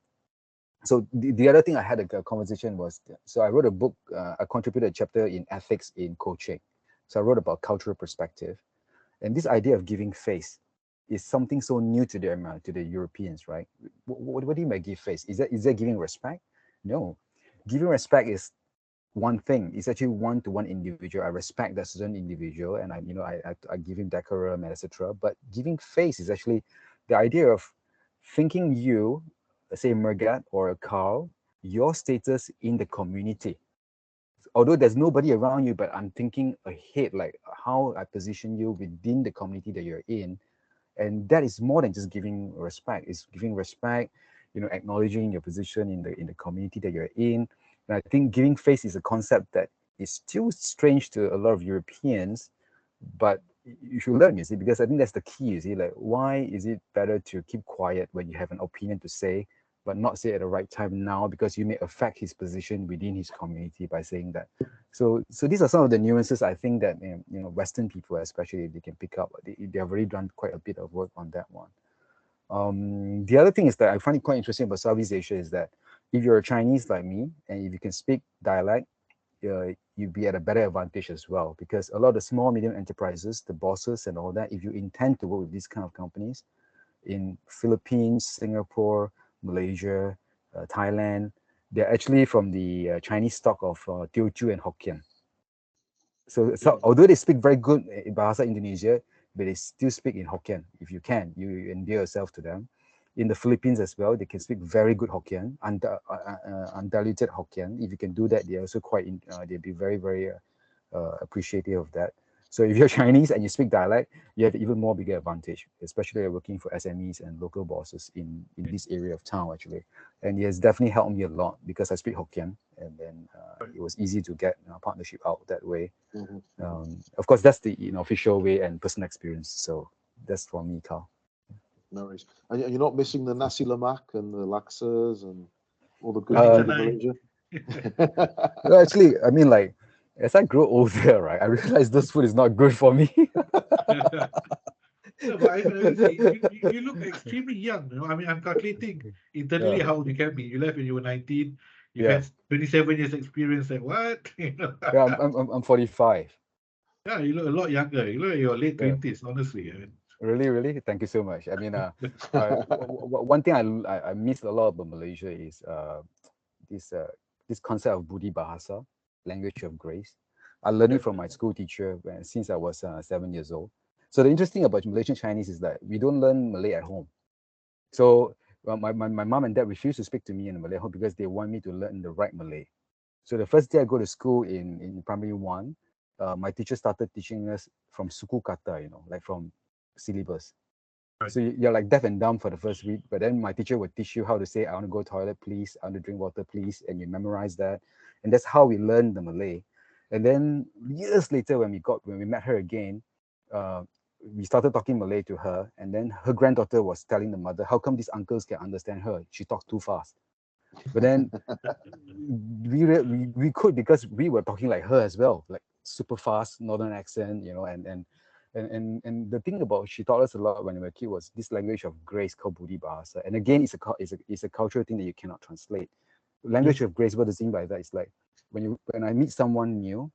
E: So the other thing I had a conversation was, so I wrote a book. I contributed a chapter in ethics in coaching. So I wrote about cultural perspective, and this idea of giving face is something so new to the Europeans, right? What do you mean by give face? Is that giving respect? No, giving respect is one thing. It's actually one-to-one individual. I respect that certain individual, and I give him decorum, etc. But giving face is actually the idea of thinking you, let's say Mergat or Carl, your status in the community. Although there's nobody around you, but I'm thinking ahead, like how I position you within the community that you're in, And that is more than just giving respect. It's giving respect, acknowledging your position in the community that you're in. And I think giving face is a concept that is still strange to a lot of Europeans, but you should learn, you see, because I think that's the key, you see, like, why is it better to keep quiet when you have an opinion to say, but not say at the right time now, because you may affect his position within his community by saying that. So these are some of the nuances I think that, Western people, especially, they can pick up. They have already done quite a bit of work on that one. The other thing is that I find it quite interesting about Southeast Asia is that if you're a Chinese like me, and if you can speak dialect, you'd be at a better advantage as well, because a lot of the small medium enterprises, the bosses and all that, if you intend to work with these kind of companies in Philippines, Singapore, Malaysia, Thailand, they're actually from the Chinese stock of Teochew and Hokkien. So although they speak very good Bahasa Indonesia, but they still speak in Hokkien. If you can, you endear yourself to them. In the Philippines as well, they can speak very good Hokkien, undiluted Hokkien. If you can do that, they're also they'll be very, very appreciative of that. So if you're Chinese and you speak dialect, you have even more bigger advantage, especially working for SMEs and local bosses in this area of town, actually. And it has definitely helped me a lot because I speak Hokkien, and then it was easy to get partnership out that way. Of course, that's the official way and personal experience. So that's for me, Carl.
D: No worries. And you're not missing the nasi lemak and the laksas and all the good
E: Uh,
D: food in Malaysia?
E: Well, actually, I mean, like, as I grow older, right, I realize this food is not good for me.
C: No, but you look extremely young. I mean, I'm calculating internally
E: Yeah.
C: how old you can be. You left when you were 19. You've
E: Yeah.
C: had 27 years experience. Like what?
E: Yeah, I'm 45.
C: Yeah, you look a lot younger. You look like your late
E: Yeah.
C: 20s, honestly. I mean,
E: Really? Thank you so much. I mean, one thing I miss a lot about Malaysia is this this concept of Budi Bahasa, language of grace. I learned it from my school teacher since I was 7 years old. So the interesting about Malaysian Chinese is that we don't learn Malay at home. So my mom and dad refused to speak to me in Malay home because they want me to learn the right Malay. So the first day I go to school in primary one, my teacher started teaching us from suku kata, like from syllabus.
C: Right.
E: So you're like deaf and dumb for the first week, but then my teacher would teach you how to say, I want to go toilet, please. I want to drink water, please. And you memorize that. And that's how we learned the Malay. And then years later, when we met her again, uh, we started talking Malay to her. And then her granddaughter was telling the mother, how come these uncles can understand her? She talks too fast. But then we could, because we were talking like her as well, like super fast northern accent, and the thing about, she taught us a lot when we were a kid, was this language of grace called Budi Bahasa. And again, it's a cultural thing that you cannot translate. Language of grace, what does it mean by that? It's like when I meet someone new,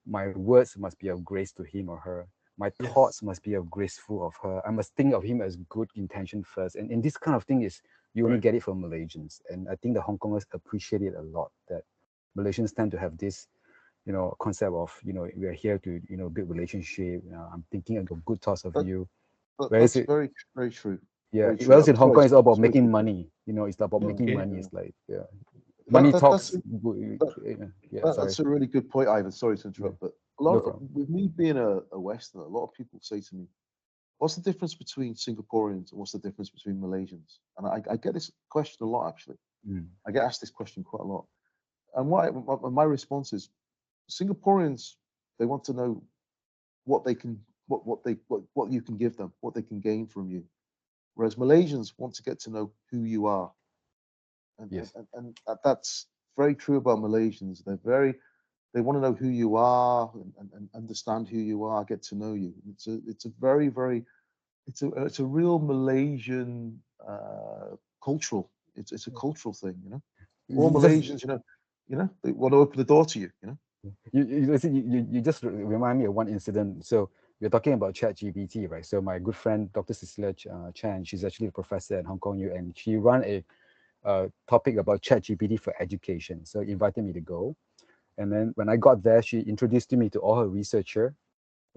E: my words must be of grace to him or her. My
C: Yes.
E: thoughts must be of graceful of her. I must think of him as good intention first. And this kind of thing is, you only
C: Right.
E: get it from Malaysians. And I think the Hong Kongers appreciate it a lot, that Malaysians tend to have this, concept of, we are here to, build relationship. I'm thinking of good thoughts of
D: That-
E: you.
D: That's
E: Whereas
D: very, very true.
E: yeah,
D: Very true.
E: whereas in
D: I'm
E: Hong
D: sorry,
E: Kong, it's all about
D: sorry to
E: making
D: interrupt.
E: money. It's about making
C: Okay.
E: money. It's like, money talks. Yeah, sorry.
D: That's a really good point, Ivan. Sorry to interrupt, but a lot
E: No
D: of,
E: problem.
D: with me being a Westerner, a lot of people say to me, "What's the difference between Singaporeans and what's the difference between Malaysians?" And I get this question a lot, actually.
E: Mm.
D: I get asked this question quite a lot. And my response is, Singaporeans, they want to know what they can, what you can give them, what they can gain from you. Whereas Malaysians want to get to know who you are. And,
E: Yes.
D: that's very true about Malaysians. They want to know who you are and understand who you are, get to know you. It's a very, very, it's a real Malaysian cultural. It's a cultural thing, All
E: Just
D: Malaysians, they want to open the door to you.
E: listen, you just remind me of one incident. So we're talking about ChatGPT, right? So my good friend Dr. Cecilia Chan, she's actually a professor at Hong Kong U, and she ran a topic about ChatGPT for education. So invited me to go, and then when I got there, she introduced me to all her researcher,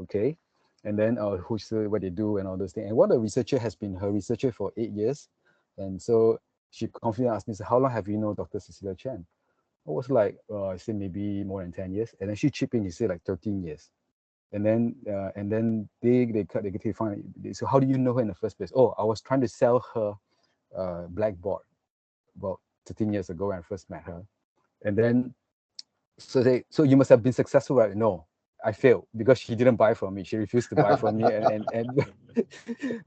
E: okay, and then who's what they do and all those things. And one of the researcher has been her researcher for 8 years, and so she confidently asked me, "So how long have you known Dr. Cecilia Chan?" I was like, I said maybe more than 10 years. And then she chipped in, she said like 13 years. and then they find. So how do you know her in the first place? Oh, I was trying to sell her blackboard about 13 years ago when I first met her, and then so you must have been successful, right? No, I failed because she didn't buy from me. She refused to buy from me, and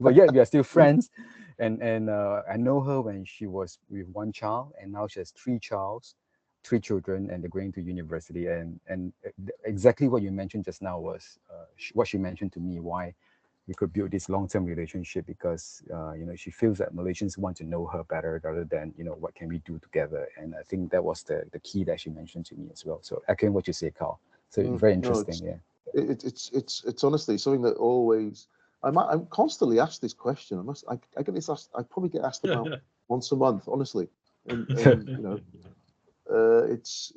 E: but yet we are still friends, and I know her when she was with one child, and now she has three children, and they're going to university, and exactly what you mentioned just now was what she mentioned to me, why we could build this long-term relationship, because she feels that Malaysians want to know her better rather than what can we do together. And I think that was the key that she mentioned to me as well. So echoing what you say, Carl. So very
D: No,
E: interesting. Yeah.
D: it's honestly something that always I'm constantly asked this question. I get this asked. I probably get asked about once a month, honestly, and it's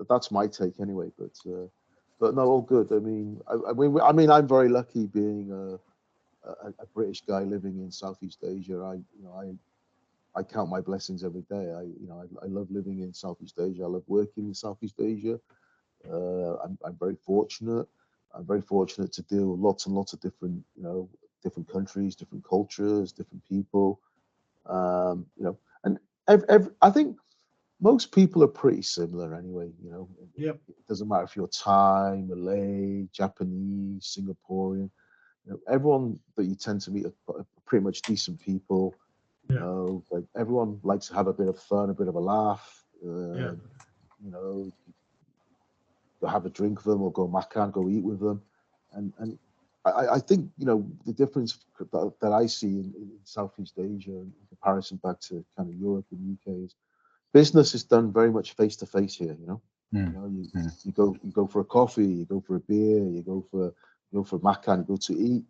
D: that's my take anyway. But no, all good. I mean, I'm very lucky being a British guy living in Southeast Asia. I count my blessings every day. I love living in Southeast Asia. I love working in Southeast Asia. I'm very fortunate. I'm very fortunate to deal with lots and lots of different countries, different cultures, different people. And I think most people are pretty similar anyway.
C: Yep.
D: It doesn't matter if you're Thai, Malay, Japanese, Singaporean. Everyone that you tend to meet are pretty much decent people. Like everyone likes to have a bit of fun, a bit of a laugh.
C: Yeah.
D: Have a drink with them or go makan, go eat with them, and I think the difference that I see in Southeast Asia in comparison back to kind of Europe and UK is business is done very much face to face here. You go for a coffee, you go for a beer, you go for makan, you go to eat,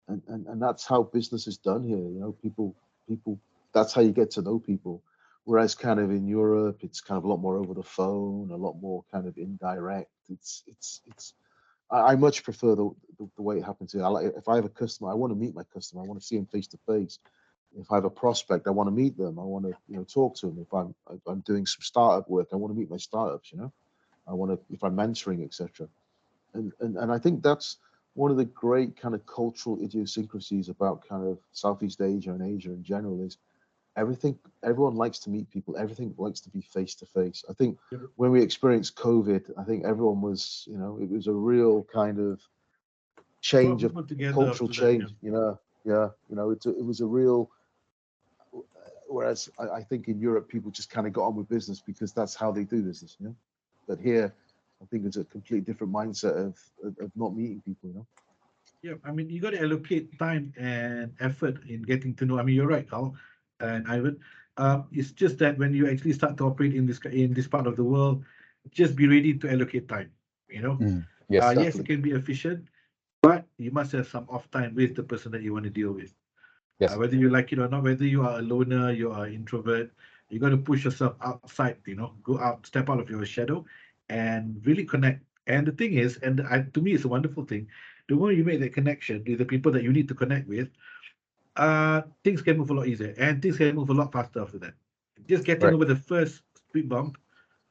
D: and that's how business is done here. People that's how you get to know people. Whereas kind of in Europe, it's kind of a lot more over the phone, a lot more kind of indirect. I much prefer the way it happens here. If I have a customer, I want to meet my customer. I want to see him face to face. If I have a prospect, I want to meet them. I want to talk to them. If I'm doing some startup work, I want to meet my startups. I want to, if I'm mentoring, etc. And I think that's one of the great kind of cultural idiosyncrasies about kind of Southeast Asia and Asia in general is everyone likes to meet people. Everything likes to be face to face. I think when we experienced COVID, I think everyone was, it was a real kind of change of cultural change. It was a real. Whereas I think in Europe, people just kind of got on with business because that's how they do business. But here, I think it's a completely different mindset of not meeting people.
C: Yeah, I mean, you got to allocate time and effort in getting to know. I mean, you're right, Carl and Ivan. It's just that when you actually start to operate in this part of the world, just be ready to allocate time.
E: Yes.
C: Yes, it can be efficient, but you must have some off time with the person that you want to deal with.
E: Yes.
C: Whether you like it or not, whether you are a loner, you are an introvert, you got to push yourself outside. Go out, step out of your shadow, and really connect. And the thing is, to me, it's a wonderful thing. The more you make that connection with the people that you need to connect with, things can move a lot easier, and things can move a lot faster after that. Just getting
E: Right.
C: over the first speed bump,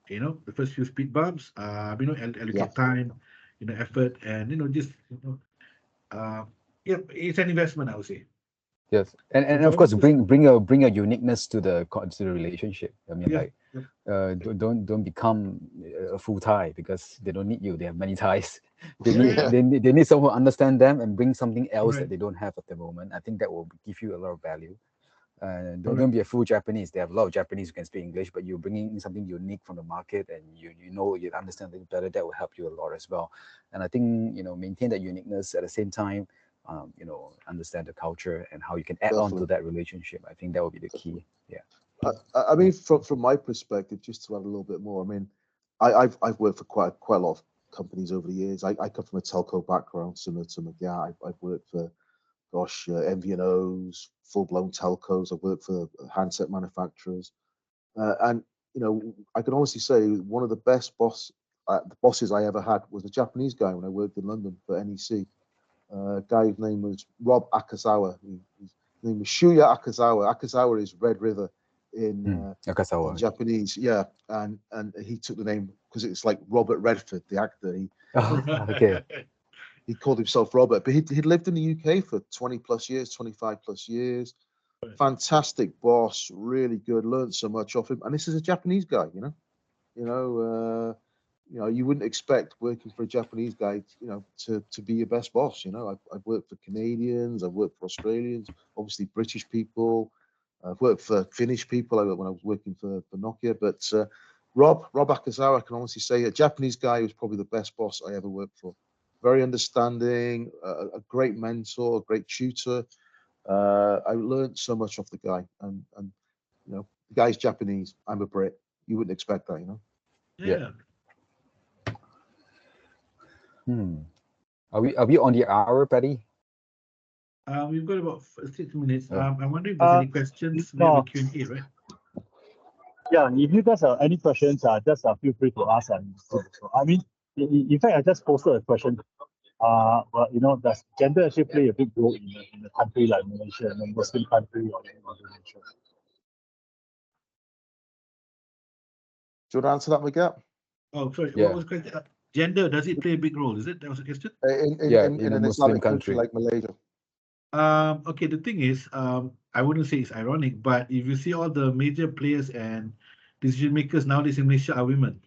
C: the first few speed bumps, allocate time, effort, and just yeah, it's an investment, I would say.
E: Yes,
C: So
E: and of
C: John,
E: course, bring a uniqueness to the relationship. I mean,
C: yeah,
E: like, don't become a full Thai because they don't need you. They have many Thais. They
C: yeah,
E: need
C: yeah,
E: they need someone to understand them and bring something else
C: right,
E: that they don't have at the moment. I think that will give you a lot of value. Don't
C: correct.
E: be a full Japanese. They have a lot of Japanese who can speak English, but you're bringing in something unique from the market, and you understand it better. That will help you a lot as well. And I think maintain that uniqueness at the same time. Understand the culture and how you can add on to
D: Definitely.
E: that relationship. I think that will be the key. Yeah.
D: I mean, from my perspective, just to add a little bit more, I mean, I've worked for quite a lot of companies over the years. I come from a telco background, similar to Magyar. I've worked for, MVNOs, full blown telcos. I've worked for handset manufacturers, and I can honestly say one of the best bosses I ever had was a Japanese guy when I worked in London for NEC. Guy's name was Rob Akazawa. His name was Shuya Akazawa. Akazawa is Red River in
E: Akasawa.
D: Japanese. Yeah, and he took the name because it's like Robert Redford, the actor.
E: Okay.
D: He called himself Robert, but he'd lived in the UK for 20 plus years, 25 plus years. Fantastic boss, really good. Learned so much off him, and this is a Japanese guy. You wouldn't expect working for a Japanese guy, to be your best boss. I've worked for Canadians, I've worked for Australians, obviously British people. I've worked for Finnish people when I was working for Nokia. But Rob Akazawa, I can honestly say, a Japanese guy was probably the best boss I ever worked for. Very understanding, a great mentor, a great tutor. I learned so much off the guy, and the guy's Japanese. I'm a Brit. You wouldn't expect that,
C: Yeah.
E: Are we on the hour, Paddy?
C: We've got about 6 minutes.
E: Oh.
C: I'm wondering if there's any questions. We have a Q&A, right?
A: Yeah, if you guys have any questions, just feel free to ask. I mean, in fact, I just posted a question. Does gender actually play a big role in a country like Malaysia, a Muslim country or Indonesia?
D: Do you want to answer that, Miguel?
C: Oh, sorry.
E: Yeah.
C: What was the question? Gender, does it play a big role? Is it? That was the question?
D: In
E: a
D: an
E: Muslim
D: Islamic country
E: country.
D: like Malaysia.
C: Okay, the thing is, I wouldn't say it's ironic, but if you see all the major players and decision makers nowadays in Malaysia are women.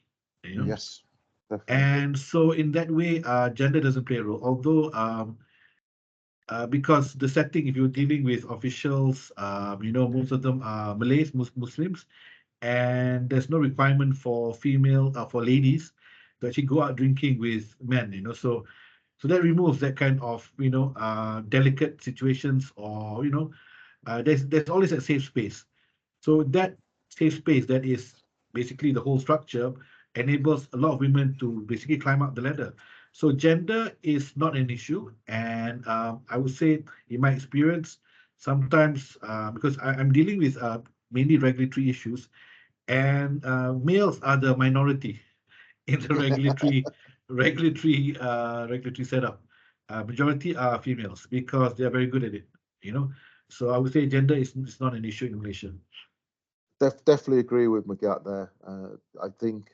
D: Yes, definitely.
C: And so in that way, gender doesn't play a role. Although, because the setting, if you're dealing with officials, most of them are Malays, Muslims, and there's no requirement for for ladies to actually go out drinking with men. So that removes that kind of delicate situations, or there's always a safe space. So that safe space, that is basically the whole structure, enables a lot of women to basically climb up the ladder. So gender is not an issue, and I would say in my experience, sometimes because I'm dealing with mainly regulatory issues, and males are the minority in the regulatory setup. Majority are females because they are very good at it. So I would say gender is not an issue in Malaysia.
D: Definitely agree with Magat there. I think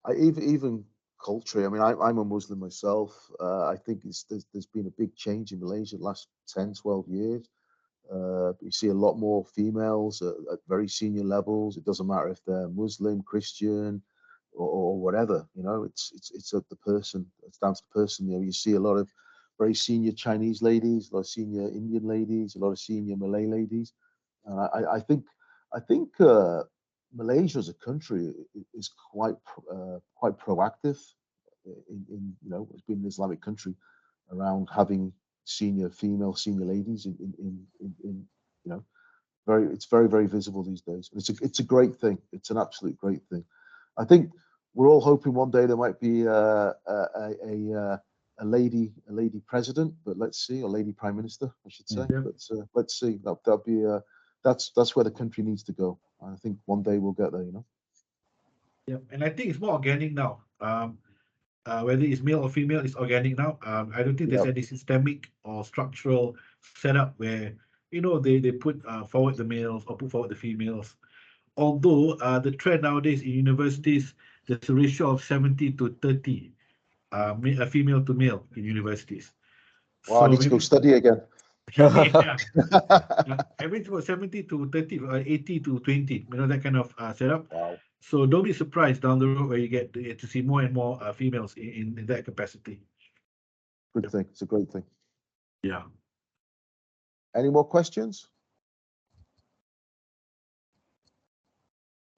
D: even culture. I mean, I'm a Muslim myself. I think there's been a big change in Malaysia the last 10, 12 years. You see a lot more females at very senior levels. It doesn't matter if they're Muslim, Christian, or whatever. It's at the person. It's down to the person. You see a lot of very senior Chinese ladies, a lot of senior Indian ladies, a lot of senior Malay ladies. I think Malaysia as a country is quite proactive it's been an Islamic country around having senior ladies it's very, very visible these days. It's a great thing. It's an absolute great thing. I think we're all hoping one day there might be a lady president, but let's see, a lady prime minister, I should say.
C: Yeah.
D: But let's see. That'll be that's where the country needs to go. I think one day we'll get there.
C: Yeah, and I think it's more organic now. Whether it's male or female, it's organic now. I don't think there's any systemic or structural setup where they put forward the males or put forward the females. Although the trend nowadays in universities, there's a ratio of 70-30, female to male in universities.
D: Well, I need to go study again.
C: Yeah. Average about 70-30, or 80-20, that kind of setup.
D: Wow.
C: So don't be surprised down the road where you get to see more and more females in that capacity.
D: Good thing. It's a great thing.
C: Yeah.
D: Any more questions?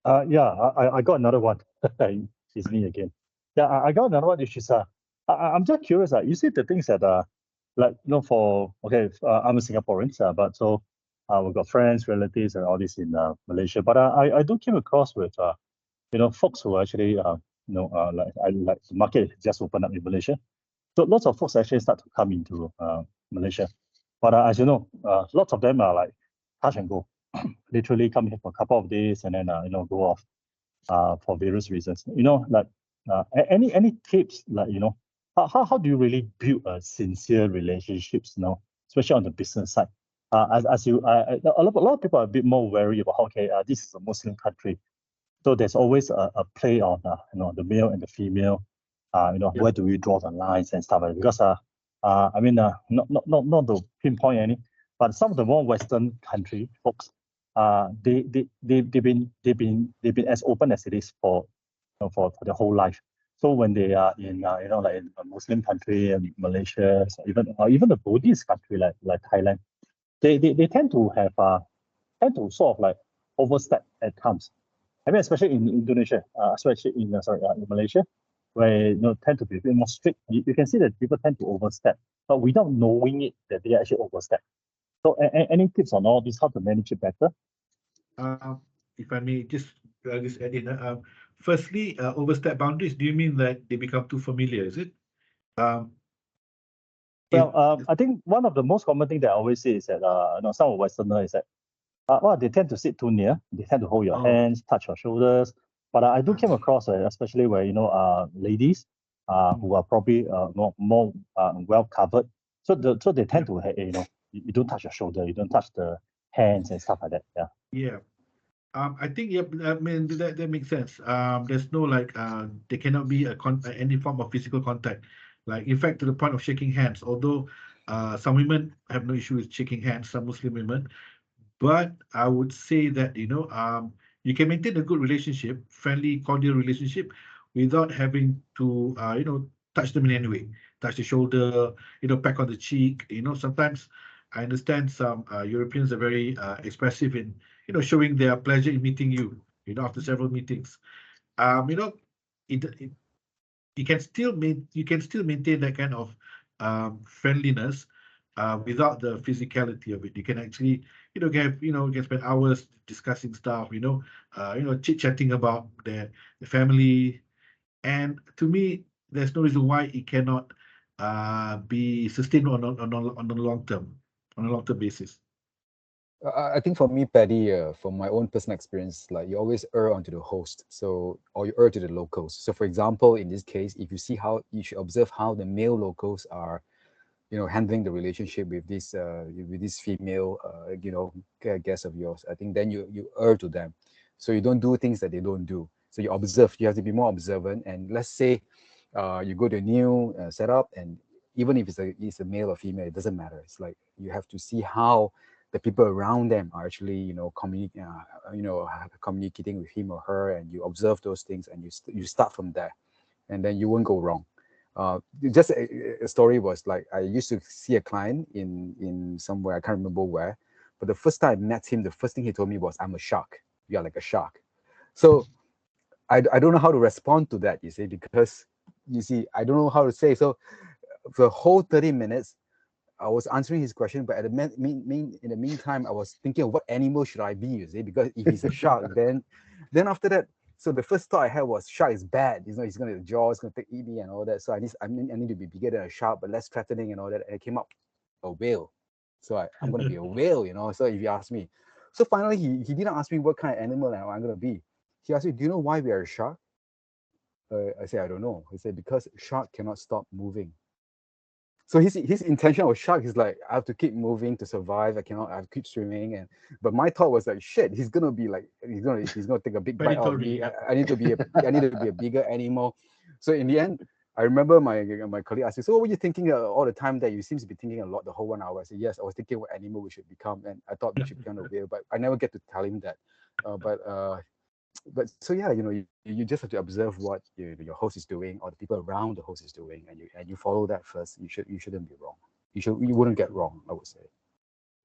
A: I got another one. It's me again. Yeah, I got another one, which is I'm just curious. You see the things that I'm a Singaporean, but so we've got friends, relatives, and all this in Malaysia. But I do came across with folks who actually like the market just opened up in Malaysia. So lots of folks actually start to come into Malaysia. But as you know, lots of them are like touch and go. Literally come here for a couple of days and then go off for various reasons. Any tips, like how do you really build a sincere relationships, especially on the business side? as you, a lot of people are a bit more wary about, okay, this is a Muslim country. So there's always a play on, the male and the female, where do we draw the lines and stuff like that. Because, I mean, not to pinpoint any, but some of the more Western country folks, they've been as open as it is for their whole life. So when they are in, like in a Muslim country and Malaysia, so even a Buddhist country like Thailand, they tend to have sort of like overstep at times. I mean, especially in Indonesia, especially in Malaysia, where tend to be a bit more strict. You can see that people tend to overstep, but without knowing it that they actually overstep. So, any tips on all this, how to manage it better?
C: If I may just add in, firstly, overstep boundaries. Do you mean that they become too familiar? Is it?
A: Well, I think one of the most common thing that I always see is that some of Westerners is that they tend to sit too near. They tend to hold your hands, touch your shoulders. But I do came across, especially where ladies who are probably more well covered. So they tend to you don't touch your shoulder, you don't touch the hands and stuff like that. Yeah.
C: Yeah. I think I mean that makes sense. There's no like there cannot be any form of physical contact. Like in fact, to the point of shaking hands. Although some women have no issue with shaking hands, some Muslim women, but I would say that you can maintain a good relationship, friendly, cordial relationship, without having to touch them in any way, touch the shoulder, peck on the cheek. Sometimes I understand some Europeans are very expressive in showing their pleasure in meeting you. After several meetings, it you can still maintain that kind of friendliness without the physicality of it. You can actually you can spend hours discussing stuff, chit-chatting about the family. And to me, there's no reason why it cannot be sustained on a long term basis.
E: I think for me, Paddy, from my own personal experience, like you always err onto the host, or you err to the locals. So, for example, in this case, if you see how you should observe how the male locals are, handling the relationship with this female, guest of yours, I think then you err to them. So you don't do things that they don't do. So you observe. You have to be more observant. And let's say, you go to a new setup, and even if it's a male or female, it doesn't matter. It's like you have to see how the people around them are actually, communicating with him or her, and you observe those things, and you start from there, and then you won't go wrong. Just a story was like, I used to see a client in somewhere, I can't remember where, but the first time I met him, the first thing he told me was, "I'm a shark. You are like a shark." So I don't know how to respond to that, you see, because you see, I don't know how to say. So for the whole 30 minutes, I was answering his question, but in the meantime, I was thinking of what animal should I be, you see, because if he's a shark, then after that, so the first thought I had was, shark is bad, he's going to jaw, he's going to eat me and all that. So I need to be bigger than a shark, but less threatening and all that. And it came up, a whale. So I'm going to be a whale, So if you ask me, so finally he didn't ask me what kind of animal I'm going to be. He asked me, "Do you know why we are a shark?" I said, "I don't know." He said, "Because shark cannot stop moving." So his intention of shark is like, I have to keep moving to survive. I have to keep swimming. But my thought was like, shit, he's gonna be like, he's gonna take a big bite out of me. I need to be a bigger animal. So in the end, I remember my colleague asked me, "So what were you thinking all the time that you seem to be thinking a lot the whole 1 hour?" I said, "Yes, I was thinking what animal we should become, and I thought we should become a whale, but I never get to tell him that." But so yeah, you just have to observe what your host is doing, or the people around the host is doing, and you follow that first. You shouldn't be wrong. You wouldn't get wrong, I would say.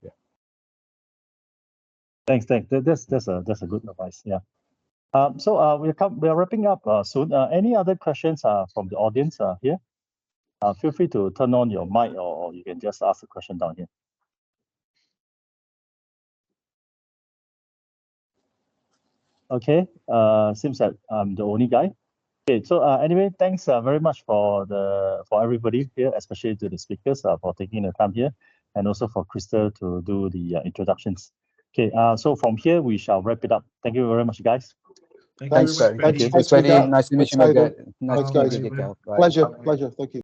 E: Yeah.
A: Thanks. That's a good advice. Yeah. So we are wrapping up soon. Any other questions from the audience here? Feel free to turn on your mic, or you can just ask a question down here. Okay. Seems that I'm the only guy. Okay. So anyway, thanks very much for everybody here, especially to the speakers for taking the time here, and also for Crystal to do the introductions. Okay. So from here we shall wrap it up. Thank you very much, guys.
C: Thank you very much, Paddy.
E: Thanks, Paddy. Nice to meet you, Margaret.
D: Thanks, guys.
E: Bye.
D: Pleasure. Thank you.